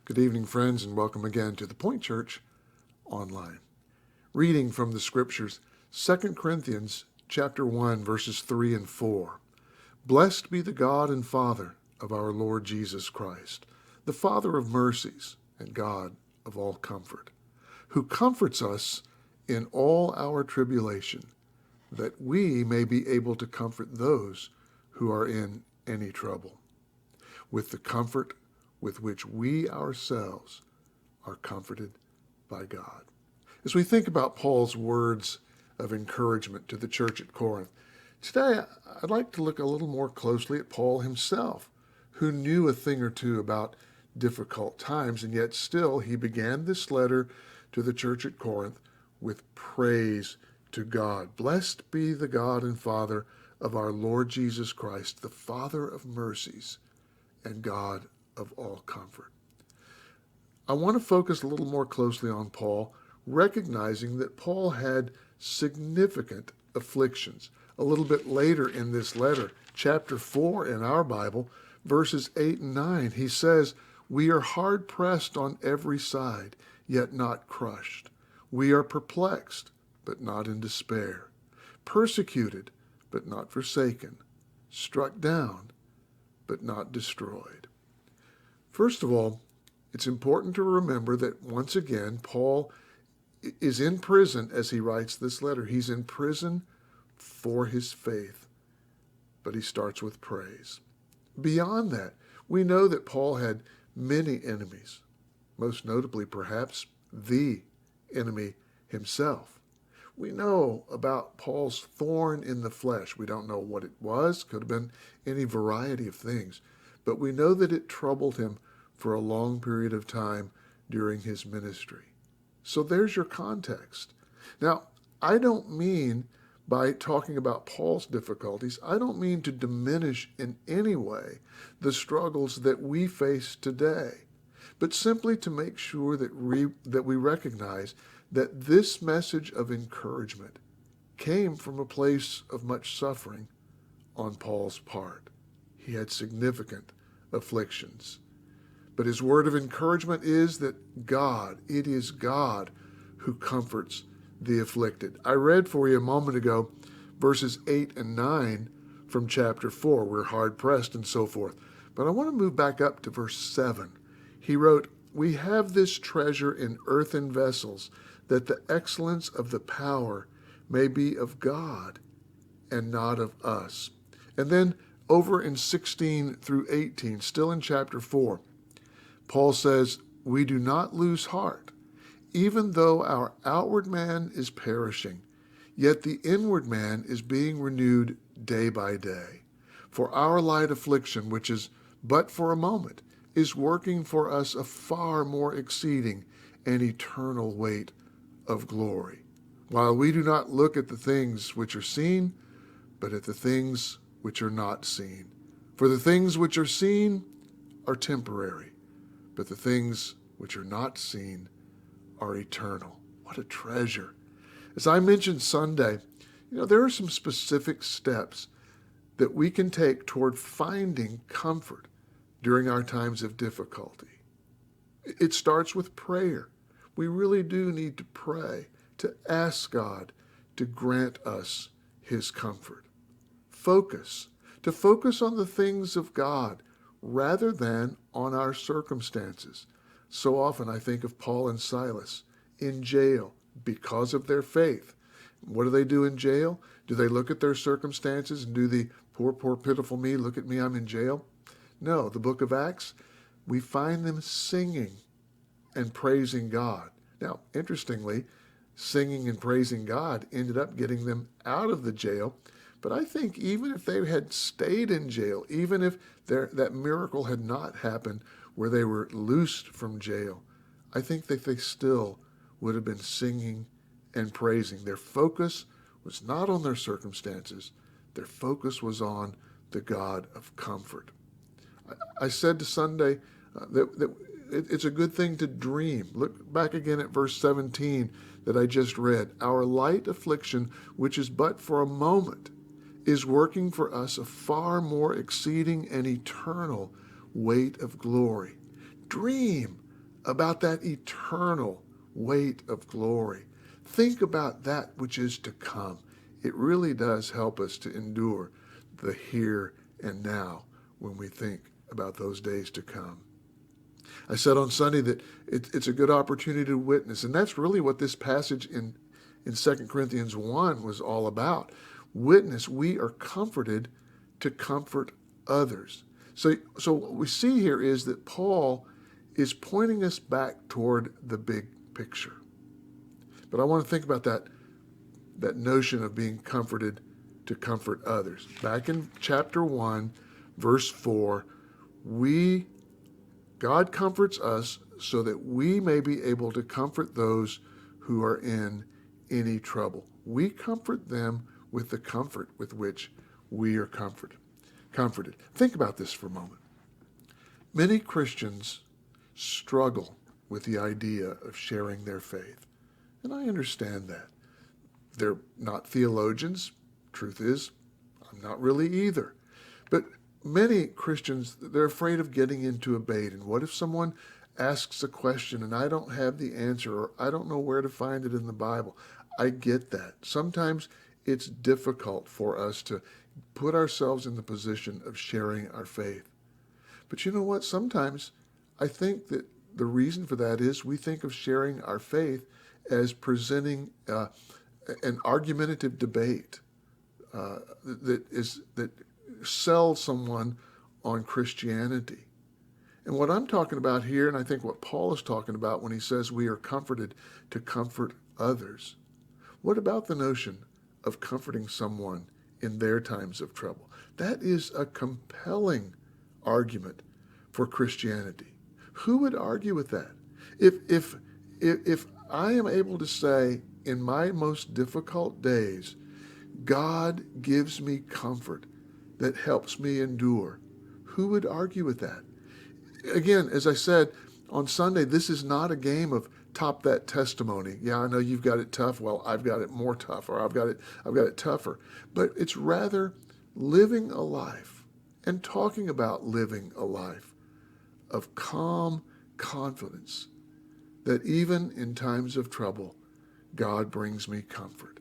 Good evening, friends, and welcome again to the Pointe Church online. Reading from the Scriptures, 2 Corinthians chapter 1, verses 3 and 4. Blessed be the God and Father of our Lord Jesus Christ, the Father of mercies and God of all comfort, who comforts us in all our tribulation, that we may be able to comfort those who are in any trouble, with the comfort with which we ourselves are comforted by God. As we think about Paul's words of encouragement to the church at Corinth, today I'd like to look a little more closely at Paul himself, who knew a thing or two about difficult times, and yet still he began this letter to the church at Corinth with praise to God. Blessed be the God and Father of our Lord Jesus Christ, the Father of mercies and God of all comfort. I want to focus a little more closely on Paul, recognizing that Paul had significant afflictions. A little bit later in this letter, chapter 4 in our Bible, verses 8 and 9, he says, "We are hard pressed on every side, yet not crushed. We are perplexed, but not in despair. Persecuted, but not forsaken. Struck down, but not destroyed." First of all, it's important to remember that once again, Paul is in prison as he writes this letter. He's in prison for his faith, but he starts with praise. Beyond that, we know that Paul had many enemies, most notably perhaps the enemy himself. We know about Paul's thorn in the flesh. We don't know what it was. Could have been any variety of things. But we know that it troubled him for a long period of time during his ministry. So there's your context. Now, I don't mean, by talking about Paul's difficulties, I don't mean to diminish in any way the struggles that we face today, but simply to make sure that we recognize that this message of encouragement came from a place of much suffering on Paul's part. He had significant afflictions. But his word of encouragement is that it is God who comforts the afflicted. I read for you a moment ago verses 8 and 9 from chapter 4. We're hard pressed and so forth. But I want to move back up to verse 7. He wrote, "We have this treasure in earthen vessels, that the excellence of the power may be of God and not of us." And then over in 16 through 18, still in chapter 4, Paul says, "We do not lose heart, even though our outward man is perishing, yet the inward man is being renewed day by day. For our light affliction, which is but for a moment, is working for us a far more exceeding and eternal weight of glory. While we do not look at the things which are seen, but at the things which are not seen. For the things which are seen are temporary, but the things which are not seen are eternal." What a treasure. As I mentioned Sunday, there are some specific steps that we can take toward finding comfort during our times of difficulty. It starts with prayer. We really do need to pray, to ask God to grant us his comfort. To focus on the things of God rather than on our circumstances. So often I think of Paul and Silas in jail because of their faith. What do they do in jail? Do they look at their circumstances and do the poor, pitiful me, look at me, I'm in jail? No, the book of Acts, we find them singing and praising God. Now, interestingly, singing and praising God ended up getting them out of the jail. But I think even if they had stayed in jail, even if that miracle had not happened where they were loosed from jail, I think that they still would have been singing and praising. Their focus was not on their circumstances. Their focus was on the God of comfort. I said to Sunday that it's a good thing to dream. Look back again at verse 17 that I just read. "Our light affliction, which is but for a moment, is working for us a far more exceeding and eternal weight of glory." Dream about that eternal weight of glory. Think about that which is to come. It really does help us to endure the here and now when we think about those days to come. I said on Sunday that it's a good opportunity to witness, and that's really what this passage in 2 Corinthians 1 was all about. Witness, we are comforted to comfort others. So what we see here is that Paul is pointing us back toward the big picture. But I want to think about that notion of being comforted to comfort others. Back in chapter 1, verse 4, God comforts us so that we may be able to comfort those who are in any trouble. We comfort them with the comfort with which we are comforted. Think about this for a moment. Many Christians struggle with the idea of sharing their faith, and I understand that. They're not theologians. Truth is, I'm not really either. But many Christians, they're afraid of getting into a debate. And what if someone asks a question and I don't have the answer, or I don't know where to find it in the Bible? I get that. Sometimes it's difficult for us to put ourselves in the position of sharing our faith. But you know what? Sometimes I think that the reason for that is we think of sharing our faith as presenting an argumentative debate that sells someone on Christianity. And what I'm talking about here, and I think what Paul is talking about when he says we are comforted to comfort others, what about the notion of comforting someone in their times of trouble? That is a compelling argument for Christianity. Who would argue with that? If I am able to say in my most difficult days, God gives me comfort that helps me endure, who would argue with that? Again, as I said on Sunday, this is not a game of top that testimony. Yeah, I know you've got it tough. Well, I've got it more tough, or I've got it tougher. But it's rather living a life and talking about living a life of calm confidence that even in times of trouble, God brings me comfort.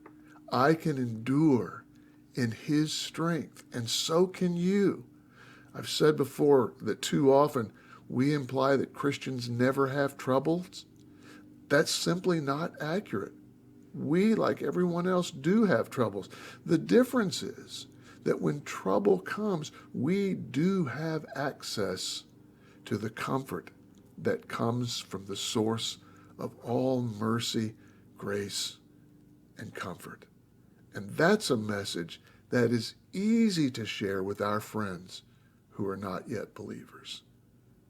I can endure in His strength, and so can you. I've said before that too often we imply that Christians never have troubles. That's simply not accurate. We, like everyone else, do have troubles. The difference is that when trouble comes, we do have access to the comfort that comes from the source of all mercy, grace, and comfort. And that's a message that is easy to share with our friends who are not yet believers.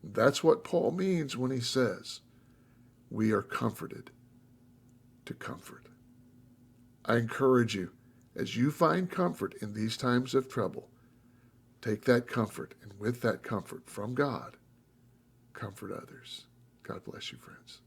That's what Paul means when he says, we are comforted to comfort. I encourage you, as you find comfort in these times of trouble, take that comfort, and with that comfort from God, comfort others. God bless you, friends.